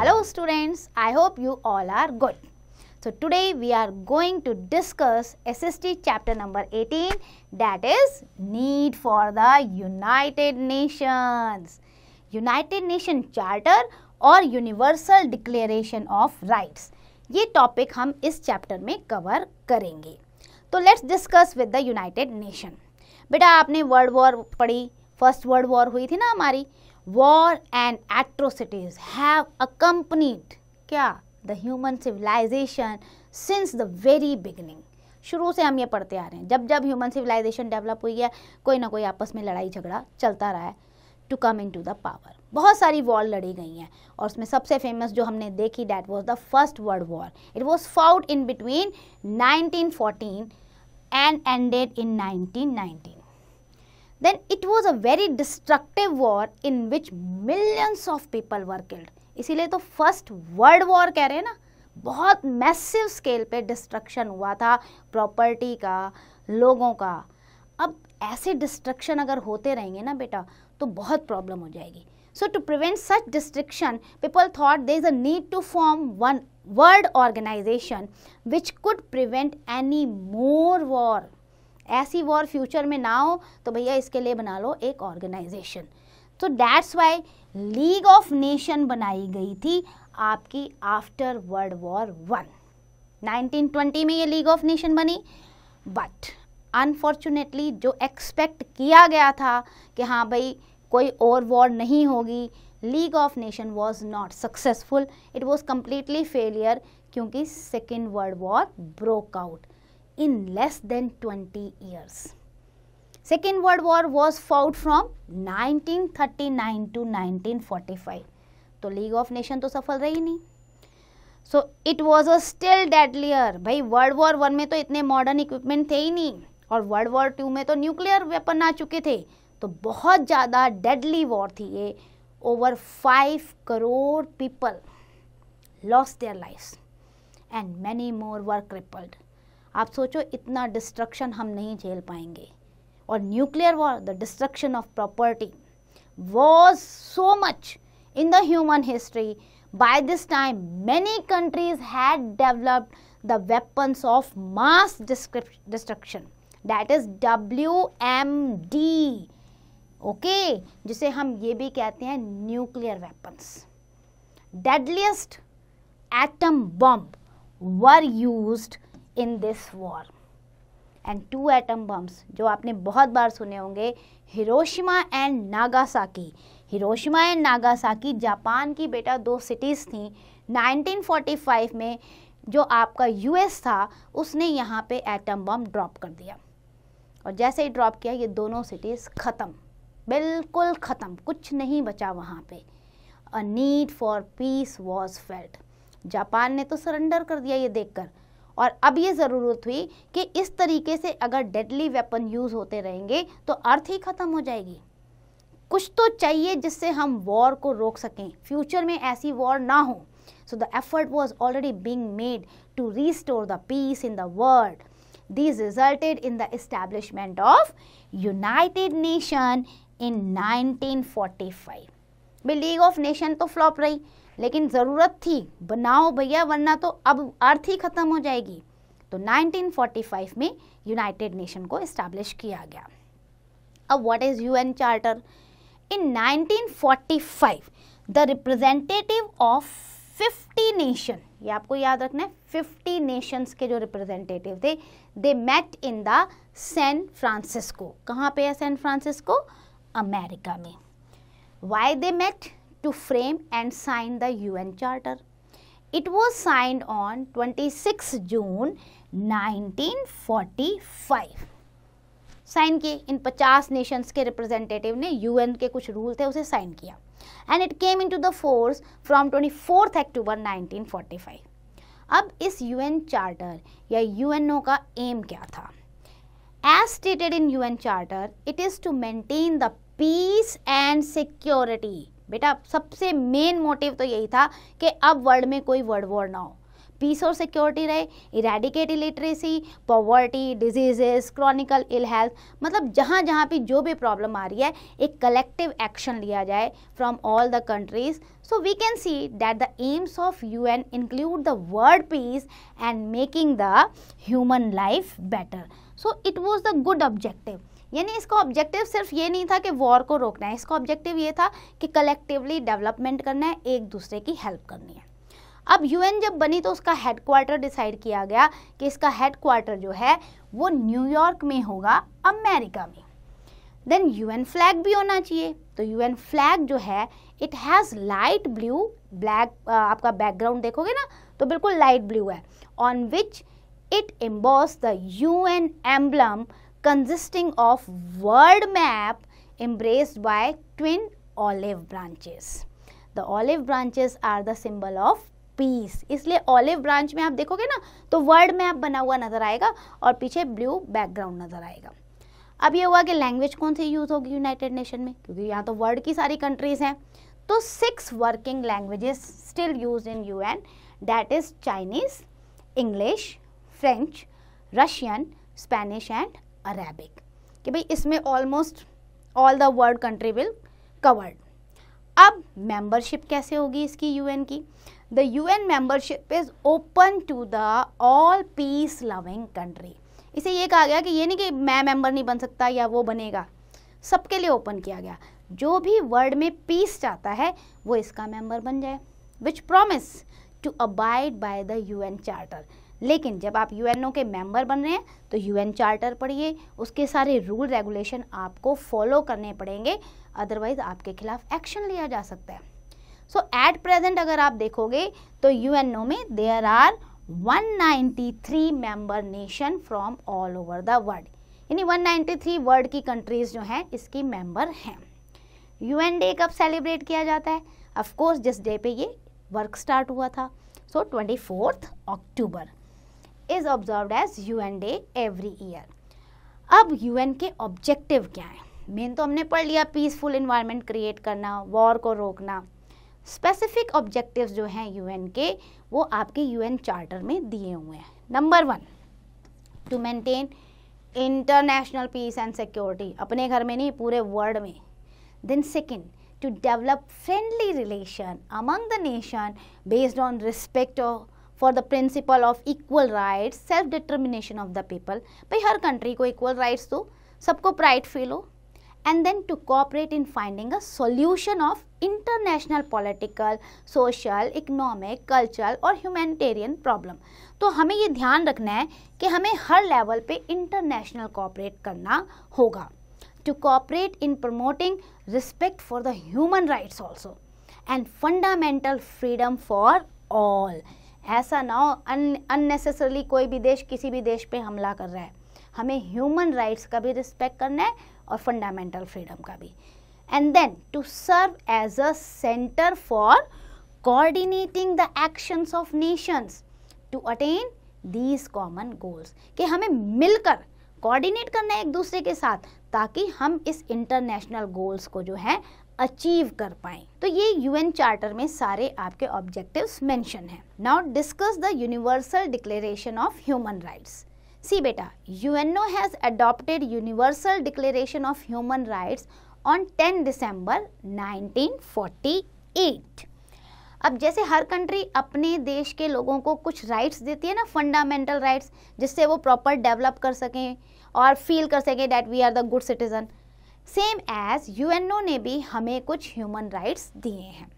Hello students, I hope you all are good. So today we are going to discuss SST chapter number 18, that is need for the United Nations. United Nation Charter और Universal Declaration of Rights, ये topic हम इस chapter में cover करेंगे. तो let's discuss with the United nation. बेटा आपने world war पढ़ी, फर्स्ट वर्ल्ड वॉर हुई थी ना हमारी. War and atrocities have accompanied क्या the human civilization since the very beginning. शुरू से हम ये पढ़ते आ रहे हैं. जब जब ह्यूमन सिविलाइजेशन डेवलप हुई है, कोई ना कोई आपस में लड़ाई झगड़ा चलता रहा है to come in to the power. बहुत सारी वॉर लड़ी गई हैं और उसमें सबसे फेमस जो हमने देखी that was the first world war. It was fought in between 1914 and ended in 1919. Then it was a very destructive war in which millions of people were killed. इसीलिए तो फर्स्ट वर्ल्ड वॉर कह रहे हैं ना. बहुत massive scale पे destruction हुआ था प्रॉपर्टी का, लोगों का. अब ऐसे डिस्ट्रक्शन अगर होते रहेंगे ना बेटा तो बहुत प्रॉब्लम हो जाएगी. So to prevent such destruction, people thought there is a need to form one world organization which could prevent any more war. ऐसी वॉर फ्यूचर में ना हो तो भैया इसके लिए बना लो एक ऑर्गेनाइजेशन. तो that's why league of nation बनाई गई थी आपकी आफ्टर वर्ल्ड वॉर 1. 1920 में ये लीग ऑफ नेशन बनी. बट अनफॉर्चुनेटली जो एक्सपेक्ट किया गया था कि हाँ भाई कोई और वॉर नहीं होगी, League of Nation was not successful. It was completely failure क्योंकि second world war broke out in less than 20 years. Second World War was fought from 1939 to 1945. तो League of Nations तो सफल रही नहीं. So it was a still deadlier. भाई World War 1 में तो इतने मॉडर्न इक्विपमेंट थे ही नहीं और World War 2 में तो न्यूक्लियर वेपन आ चुके थे. तो बहुत ज़्यादा डेडली वॉर थी ये. Over 5 crore people lost their lives and many more were crippled. आप सोचो इतना डिस्ट्रक्शन हम नहीं झेल पाएंगे. और nuclear war, the destruction of property was so much in the human history. By this time many countries had developed the weapons of mass destruction, that is WMD. Okay, जिसे हम ये भी कहते हैं nuclear weapons. Deadliest atom bomb were used in this war and 2 atom bombs जो आपने बहुत बार सुने होंगे, Hiroshima and Nagasaki. Hiroshima and Nagasaki Japan की बेटा 2 सिटीज़ थी. 1945 में जो आपका US था उसने यहाँ पे एटम बम ड्रॉप कर दिया और जैसे ही ड्रॉप किया ये दोनों सिटीज़ ख़त्म, बिल्कुल ख़त्म, कुछ नहीं बचा वहाँ पे. A need for piece was felt. Japan ने तो सरेंडर कर दिया ये देखकर. और अब ये ज़रूरत हुई कि इस तरीके से अगर डेडली वेपन यूज़ होते रहेंगे तो अर्थ ही ख़त्म हो जाएगी. कुछ तो चाहिए जिससे हम वॉर को रोक सकें, फ्यूचर में ऐसी वॉर ना हो. So the effort was already being made to restore the peace in the world. This resulted in the establishment of United Nation in 1945. भाई लीग ऑफ नेशन तो फ्लॉप रही लेकिन ज़रूरत थी, बनाओ भैया वरना तो अब अर्थ ही ख़त्म हो जाएगी. तो 1945 में यूनाइटेड नेशन को इस्टेब्लिश किया गया. अब what is UN charter? In 1945 the representative of 50 nation, ये आपको याद रखना है, 50 नेशंस के जो रिप्रेजेंटेटिव थे they met in the San Francisco. कहाँ पे है सैन फ्रांसिस्को? अमेरिका में. Why they met? To frame and sign the UN Charter. It was signed on 26 June 1945. Sign किए इन 50 नेशंस के रिप्रेजेंटेटिव ने, UN के कुछ रूल थे उसे साइन किया. And it came into the force from 24 October 1945. अब इस UN चार्टर या UNO का एम क्या था? As stated in UN Charter, it is to maintain the peace and security. बेटा सबसे मेन मोटिव तो यही था कि अब वर्ल्ड में कोई वर्ल्ड वॉर ना हो, पीस और सिक्योरिटी रहे, eradicate illiteracy, poverty, diseases, chronicle ill health, मतलब जहाँ जहाँ भी जो भी प्रॉब्लम आ रही है एक कलेक्टिव एक्शन लिया जाए from all the countries. So we can see that the aims of UN include the world peace and making the human life better. So it was the good objective. यानी इसका objective सिर्फ ये नहीं था कि war को रोकना है, इसका ऑब्जेक्टिव ये था कि कलेक्टिवली डेवलपमेंट करना है, एक दूसरे की हेल्प करनी है. अब यूएन जब बनी तो उसका हेडक्वार्टर डिसाइड किया गया कि इसका हेडक्वार्टर जो है वो न्यूयॉर्क में होगा, अमेरिका में. देन यूएन फ्लैग भी होना चाहिए. तो यूएन फ्लैग जो है it has light blue, black आपका बैकग्राउंड देखोगे ना तो बिल्कुल लाइट ब्लू है, on which it emboss the UN emblem consisting of world map embraced by twin olive branches. The olive branches are the symbol of peace. इसलिए olive branch में आप देखोगे ना तो वर्ल्ड मैप बना हुआ नजर आएगा और पीछे ब्लू बैकग्राउंड नजर आएगा. अब ये हुआ कि लैंग्वेज कौन सी यूज होगी यूनाइटेड नेशन में, क्योंकि यहाँ तो वर्ल्ड की सारी कंट्रीज हैं. तो 6 working languages still use in UN, that is Chinese, English, French, Russian, Spanish and Arabic. कि भाई इसमें almost all the world country will covered. अब मेंबरशिप कैसे होगी इसकी यूएन की? The UN membership is open to the all peace loving country. इसे ये कहा गया कि ये नहीं कि मैं मेंबर नहीं बन सकता या वो बनेगा, सबके लिए ओपन किया गया. जो भी वर्ल्ड में पीस चाहता है वो इसका मेंबर बन जाए, which promise to abide by the UN charter. लेकिन जब आप यूएनओ के मेंबर बन रहे हैं तो यूएन चार्टर पढ़िए, उसके सारे रूल रेगुलेशन आपको फॉलो करने पड़ेंगे, अदरवाइज आपके खिलाफ एक्शन लिया जा सकता है. सो एट प्रेजेंट अगर आप देखोगे तो यूएनओ में there are 193 member nation from all over the world. यानी 193 वर्ल्ड की कंट्रीज जो हैं इसकी मेंबर हैं. यूएन डे कब सेलिब्रेट किया जाता है? ऑफ कोर्स जिस डे पे ये वर्क स्टार्ट हुआ था. सो 24 अक्टूबर is observed as UN Day every year. अब UN के ऑब्जेक्टिव क्या है? मेन तो हमने पढ़ लिया, पीसफुल इन्वायरमेंट क्रिएट करना, वॉर को रोकना. स्पेसिफिक ऑब्जेक्टिव्स जो हैं UN के वो आपके UN चार्टर में दिए हुए हैं. Number 1 to maintain international peace and security, अपने घर में नहीं पूरे वर्ल्ड में. Then second to develop friendly relation among the nation based on respect for the principle of equal rights, self determination of the people. भाई हर country को equal rights दो, सबको प्राइड फील हो. And then to cooperate in finding a solution of international political, social, economic, cultural और humanitarian problem. तो हमें ये ध्यान रखना है कि हमें हर लेवल पे इंटरनेशनल कोऑपरेट करना होगा. To cooperate in promoting respect for the human rights also and fundamental freedom for all. ऐसा ना हो अननेसेसरली कोई भी देश किसी भी देश पे हमला कर रहा है. हमें ह्यूमन राइट्स का भी रिस्पेक्ट करना है और फंडामेंटल फ्रीडम का भी. And then to serve as a centre for coordinating the actions of nations to attain these common goals. कि हमें मिलकर कोऑर्डिनेट करना है एक दूसरे के साथ ताकि हम इस इंटरनेशनल गोल्स को जो है अचीव कर पाएं. तो ये यूएन चार्टर में सारे आपके ऑब्जेक्टिव्स मेंशन हैं. Now discuss the universal declaration of human rights. See बेटा, UNO has adopted universal declaration of human rights on 10 December 1948. अब जैसे हर कंट्री अपने देश के लोगों को कुछ राइट्स देती है ना, फंडामेंटल राइट्स, जिससे वो प्रॉपर डेवलप कर सकें और फील कर सकें that we are the good citizen. Same as UNO ने भी हमें कुछ ह्यूमन राइट्स दिए हैं.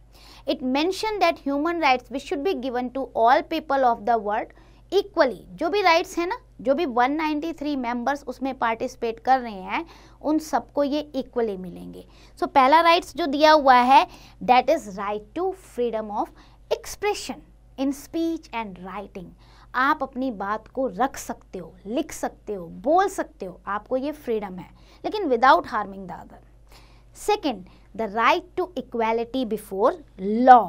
It mention that human rights which should be given to all people of the world equally. जो भी राइट्स हैं ना, जो भी 193 मेंबर्स उसमें पार्टिसिपेट कर रहे हैं उन सबको ये इक्वली मिलेंगे. सो पहला राइट्स जो दिया हुआ है that is right to freedom of expression in speech and writing. आप अपनी बात को रख सकते हो, लिख सकते हो, बोल सकते हो, आपको ये फ्रीडम है, लेकिन without harming the other. Second, the right to equality before law.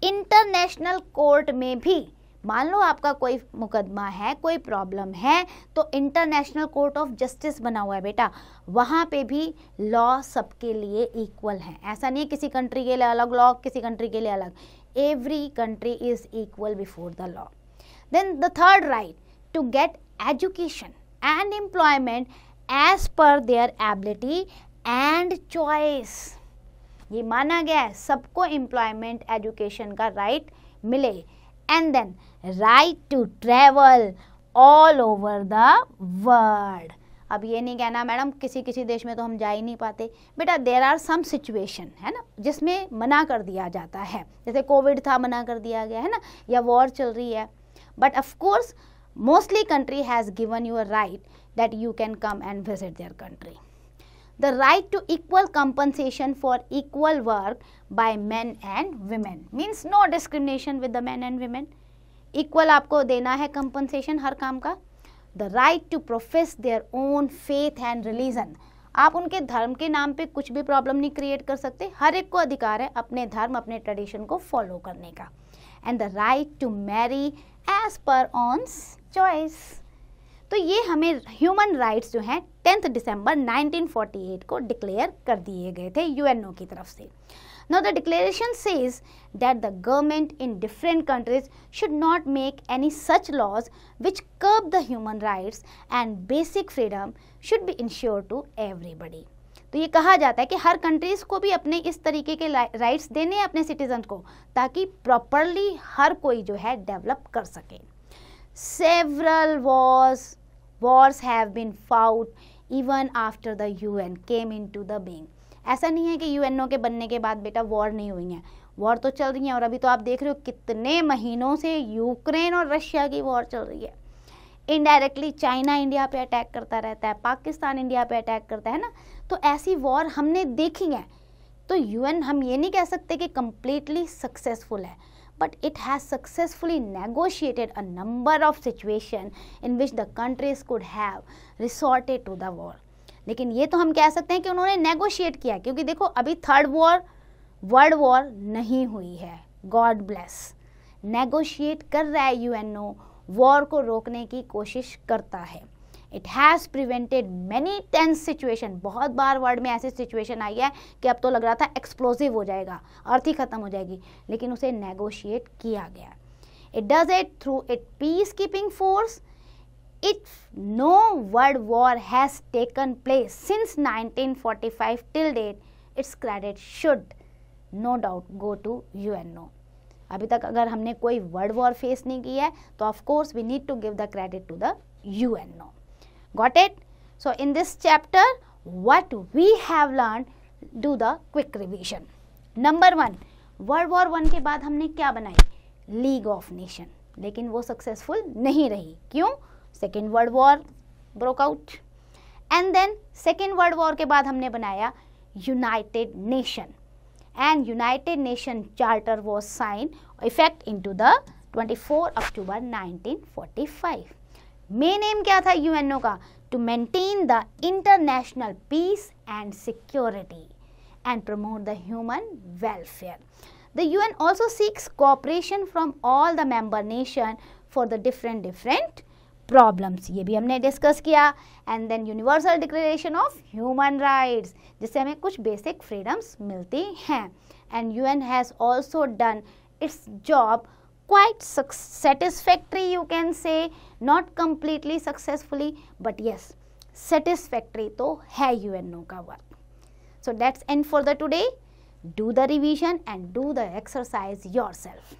International court में भी मान लो आपका कोई मुकदमा है, कोई प्रॉब्लम है, तो इंटरनेशनल कोर्ट ऑफ जस्टिस बना हुआ है बेटा, वहाँ पे भी लॉ सबके लिए इक्वल है. ऐसा नहीं है किसी कंट्री के लिए अलग लॉ, किसी कंट्री के लिए अलग. Every country is equal before the law. Then the third right, to get education and employment as per their ability and choice. ये माना गया है सबको एम्प्लॉयमेंट एजुकेशन का राइट मिले. And then right to travel all over the world. अब ये नहीं कहना मैडम किसी किसी देश में तो हम जा ही नहीं पाते. बेटा देयर आर सम सिचुएशन है ना जिसमें मना कर दिया जाता है, जैसे कोविड था मना कर दिया गया है ना, या वॉर चल रही है. But of course mostly country has given you a right that you can come and visit their country. The right to equal compensation for equal work by men and women means no discrimination with the men and women. Equal आपको देना है compensation हर काम का. The right to profess their own faith and religion. आप उनके धर्म के नाम पे कुछ भी प्रॉब्लम नहीं क्रिएट कर सकते. हर एक को अधिकार है अपने धर्म अपने ट्रेडिशन को फॉलो करने का. And the right to marry as per one's choice. तो ये हमें ह्यूमन राइट्स जो हैं 10 दिसंबर 1948 को डिक्लेयर कर दिए गए थे यूएनओ की तरफ से. Now the declaration says that the government in different countries should not make any such laws which curb the human rights and basic freedom should be insure to everybody. तो ये कहा जाता है कि हर कंट्रीज़ को भी अपने इस तरीके के राइट्स देने हैं अपने सिटीजन को, ताकि प्रॉपरली हर कोई जो है डेवलप कर सके. Several wars have been fought even after the UN came into the being. ऐसा नहीं है कि यूएनओ के बनने के बाद बेटा वॉर नहीं हुई हैं, वॉर तो चल रही हैं. और अभी तो आप देख रहे हो कितने महीनों से यूक्रेन और रशिया की वॉर चल रही है. इनडायरेक्टली चाइना इंडिया पे अटैक करता रहता है, पाकिस्तान इंडिया पे अटैक करता है ना. तो ऐसी वॉर हमने देखी है. तो यूएन हम ये नहीं कह सकते कि कम्प्लीटली सक्सेसफुल है, but it has successfully negotiated a number of situations in which the countries could have resorted to the war. लेकिन ये तो हम कह सकते हैं कि उन्होंने नेगोशिएट किया, क्योंकि देखो अभी थर्ड वॉर वर्ल्ड वॉर नहीं हुई है. God bless. नेगोशिएट कर रहा है यूएनओ, वॉर को रोकने की कोशिश करता है. It has prevented many tense situation. बहुत बार वर्ल्ड में ऐसी सिचुएशन आई है कि अब तो लग रहा था एक्सप्लोसिव हो जाएगा, अर्थ ही खत्म हो जाएगी, लेकिन उसे नेगोशिएट किया गया. It does it through it peace keeping force. If no world war has taken place since 1945 till date, its credit should no doubt go to UNO. अभी तक अगर हमने कोई वर्ल्ड वॉर फेस नहीं किया है तो of course we need to give the credit to the UNO. Got it? So in this chapter, what we have learned, do the quick revision. Number 1, World War I के बाद हमने क्या बनाई? League of Nation. लेकिन वो successful नहीं रही. क्यों? Second world war broke out. And then second world war के बाद हमने बनाया United Nation. And United Nation charter was sign effect into the 24 October 1945. Main aim क्या था यूएनओ का? To maintain the international peace and security and promote the human welfare. The UN also seeks cooperation from all the member nation for the different problems. ये भी हमने discuss किया. And then universal declaration of human rights, जिससे हमें कुछ basic freedoms मिलती हैं. And UN has also done its job quite satisfactory, you can say, not completely successfully, but yes, satisfactory तो है UNO का work. So that's end for the today. Do the revision and do the exercise yourself.